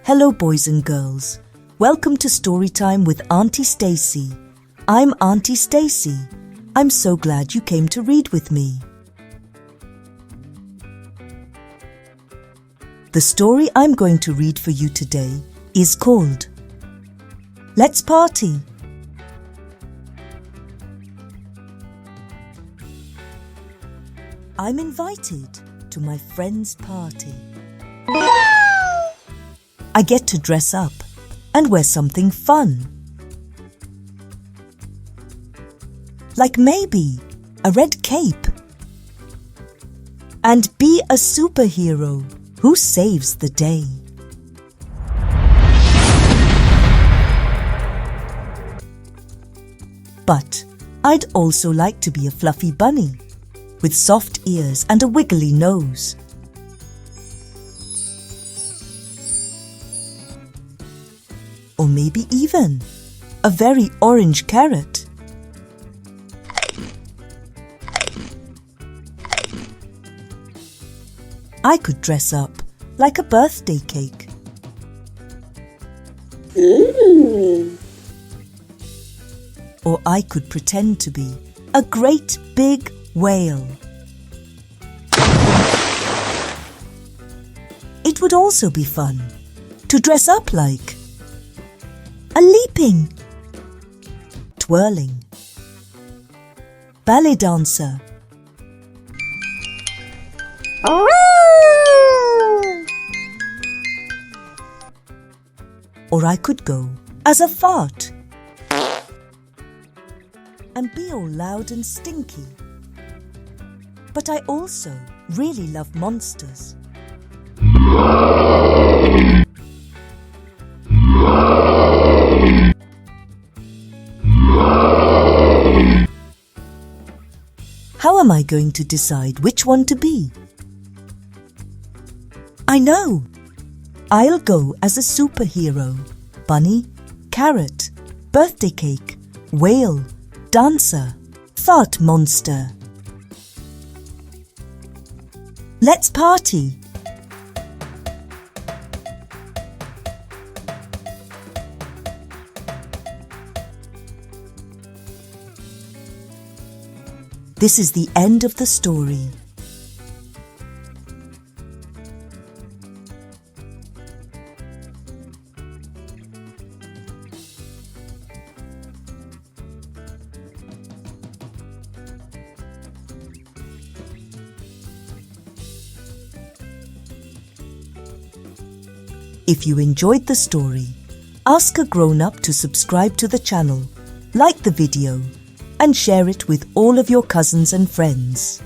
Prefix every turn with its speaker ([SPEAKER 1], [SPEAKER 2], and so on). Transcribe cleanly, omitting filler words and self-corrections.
[SPEAKER 1] Hello boys and girls. Welcome to Storytime with Auntie Stacy. I'm Auntie Stacy. I'm so glad you came to read with me. The story I'm going to read for you today is called Let's Party. I'm invited to my friend's party. I get to dress up and wear something fun. Like maybe a red cape. And be a superhero who saves the day. But I'd also like to be a fluffy bunny with soft ears and a wiggly nose. Or maybe even a very orange carrot. I could dress up like a birthday cake. Or I could pretend to be a great big whale. It would also be fun to dress up like a leaping, twirling, ballet dancer. Or I could go as a fart and be all loud and stinky. But I also really love monsters. How am I going to decide which one to be? I know! I'll go as a superhero, bunny, carrot, birthday cake, whale, dancer, fart monster. Let's party! This is the end of the story. If you enjoyed the story, ask a grown-up to subscribe to the channel, like the video, and share it with all of your cousins and friends.